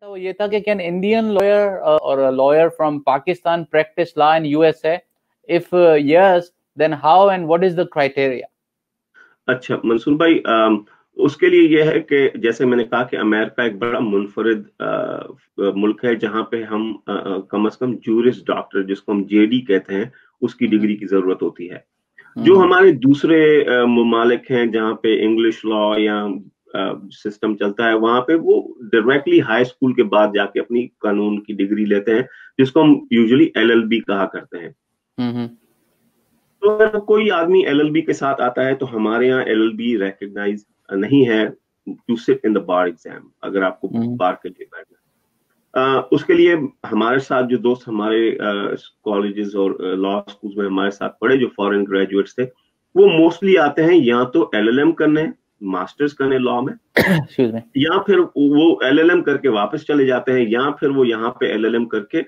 वो ये था कि कैन इंडियन लॉयर और lawyer from Pakistan practice law in USA, if yes then how and what is the criteria? अच्छा मंसूर भाई, उसके लिए यह है कि जैसे मैंने कहा कि अमेरिका एक बड़ा मुनफरिद मुल्क है जहां पे हम कम से कम जूरिस डॉक्टर, जिसको हम जेडी कहते हैं, उसकी डिग्री की जरूरत होती है। जो हमारे दूसरे ममालिक हैं जहाँ पे इंग्लिश लॉ या सिस्टम चलता है, वहां पे वो डायरेक्टली हाई स्कूल के बाद जाके अपनी कानून की डिग्री लेते हैं, जिसको हम यूजुअली एलएलबी कहा करते हैं। तो अगर कोई आदमी एलएलबी के साथ आता है तो हमारे यहाँ एलएलबी रिकग्नाइज नहीं है to sit in the bar exam, अगर आपको बार के लिए बैठना। उसके लिए हमारे साथ जो दोस्त हमारे कॉलेजेस और लॉ स्कूल्स में हमारे साथ पढ़े, जो फॉरेन ग्रेजुएट्स थे, वो मोस्टली आते हैं या तो एलएलएम करने, मास्टर्स करने लॉ में, या फिर वो एलएलएम करके वापस चले जाते हैं, या फिर वो यहाँ पे एलएलएम करके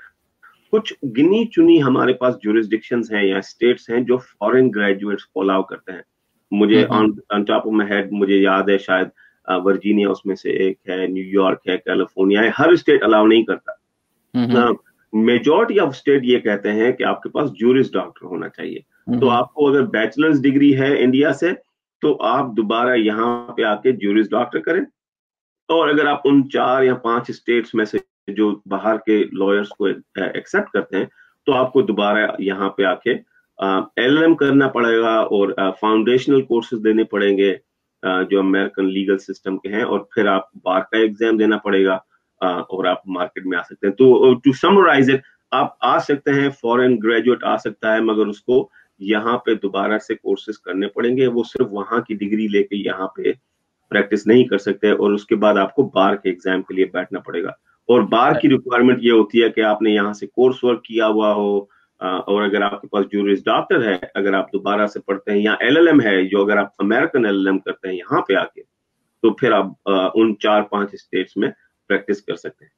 कुछ गिनी चुनी हमारे पास जुरिस्डिक्शंस हैं या स्टेट्स हैं जो फॉरेन ग्रेजुएट्स को अलाउ करते हैं। मुझे on top of my head मुझे याद है, शायद वर्जीनिया उसमें से एक है, न्यूयॉर्क है, कैलिफोर्निया है, हर स्टेट अलाउ नहीं करता। मेजॉरिटी ऑफ स्टेट ये कहते हैं कि आपके पास जूरिस डॉक्टर होना चाहिए। तो आपको अगर बैचलर्स डिग्री है इंडिया से, तो आप दोबारा यहाँ पे आके जूरिस डॉक्टर करें। और अगर आप उन 4 या 5 स्टेट्स में से जो बाहर के लॉयर्स को एक्सेप्ट करते हैं, तो आपको दोबारा यहाँ पे आके एलएलएम करना पड़ेगा और फाउंडेशनल कोर्सेज देने पड़ेंगे जो अमेरिकन लीगल सिस्टम के हैं, और फिर आप बार का एग्जाम देना पड़ेगा और आप मार्केट में आ सकते हैं। तो टू समराइज इट, आप आ सकते हैं, फॉरेन ग्रेजुएट आ सकता है, मगर उसको यहाँ पे दोबारा से कोर्सेज करने पड़ेंगे। वो सिर्फ वहाँ की डिग्री लेके यहाँ पे प्रैक्टिस नहीं कर सकते, और उसके बाद आपको बार के एग्जाम के लिए बैठना पड़ेगा। और बार की रिक्वायरमेंट ये होती है कि आपने यहाँ से कोर्स वर्क किया हुआ हो, और अगर आपके पास जूरिस डॉक्टर है, अगर आप दोबारा से पढ़ते हैं, या एलएलएम है, जो अगर आप अमेरिकन एलएलएम करते हैं यहाँ पे आके, तो फिर आप उन 4-5 स्टेट्स में प्रैक्टिस कर सकते हैं।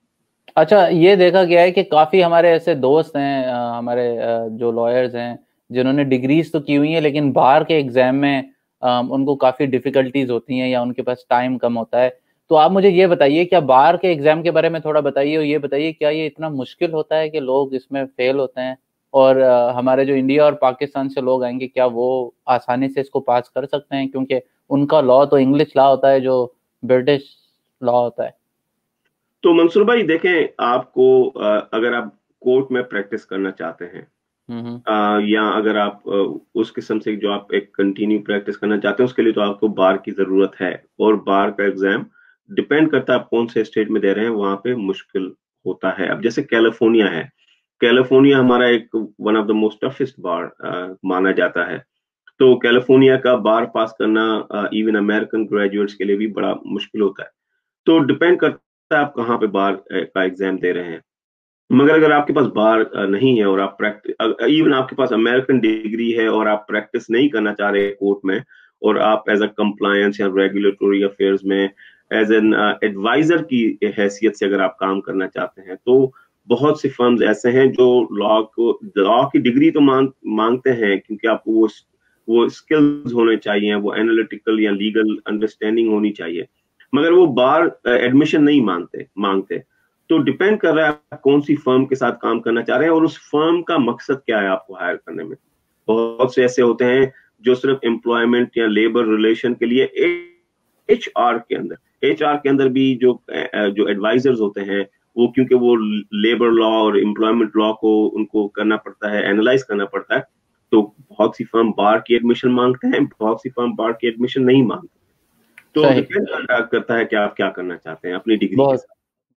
अच्छा, ये देखा गया है कि काफी हमारे ऐसे दोस्त हैं, हमारे जो लॉयर्स हैं, जिन्होंने डिग्रीज तो की हुई है, लेकिन बार के एग्जाम में उनको काफी डिफिकल्टीज होती हैं या उनके पास टाइम कम होता है। तो आप मुझे ये बताइए, क्या बार के एग्जाम के बारे में थोड़ा बताइए, और ये बताइए क्या ये इतना मुश्किल होता है कि लोग इसमें फेल होते हैं, और हमारे जो इंडिया और पाकिस्तान से लोग आएंगे, क्या वो आसानी से इसको पास कर सकते हैं? क्योंकि उनका लॉ तो इंग्लिश लॉ होता है, जो ब्रिटिश लॉ होता है। तो मंसूर भाई देखें, आपको अगर आप कोर्ट में प्रैक्टिस करना चाहते हैं, या अगर आप उस किस्म से जो आप एक कंटिन्यू प्रैक्टिस करना चाहते हैं, उसके लिए तो आपको बार की जरूरत है। और बार का एग्जाम डिपेंड करता है आप कौन से स्टेट में दे रहे हैं, वहां पे मुश्किल होता है। अब जैसे कैलिफोर्निया है, कैलिफोर्निया हमारा एक one of the most toughest bar माना जाता है। तो कैलिफोर्निया का बार पास करना इवन अमेरिकन ग्रेजुएट्स के लिए भी बड़ा मुश्किल होता है। तो डिपेंड करता है आप कहाँ पे बार का एग्जाम दे रहे हैं। मगर अगर आपके पास बार नहीं है और आप प्रैक्टिस, इवन आपके पास अमेरिकन डिग्री है और आप प्रैक्टिस नहीं करना चाह रहे कोर्ट में, और आप एज अ कंप्लायंस या रेगुलेटरी अफेयर्स में एज एन एडवाइजर की हैसियत से अगर आप काम करना चाहते हैं, तो बहुत से फर्म्स ऐसे हैं जो लॉ की डिग्री तो मांगते हैं, क्योंकि आपको वो स्किल्स होने चाहिए, वो एनालिटिकल या लीगल अंडरस्टैंडिंग होनी चाहिए, मगर वो बार एडमिशन नहीं मांगते। तो डिपेंड कर रहा है आप कौन सी फर्म के साथ काम करना चाह रहे हैं और उस फर्म का मकसद क्या है आपको हायर करने में। बहुत से ऐसे होते हैं जो सिर्फ एम्प्लॉयमेंट या लेबर रिलेशन के लिए, एचआर के अंदर भी जो एडवाइजर्स होते हैं, वो क्योंकि वो लेबर लॉ और एम्प्लॉयमेंट लॉ को उनको करना पड़ता है, एनालाइज करना पड़ता है, तो बहुत सी फर्म बार की एडमिशन मांगते हैं, बहुत सी फर्म बार की एडमिशन नहीं मांगते। तो डिपेंड करता है कि आप क्या करना चाहते हैं अपनी डिग्री के साथ।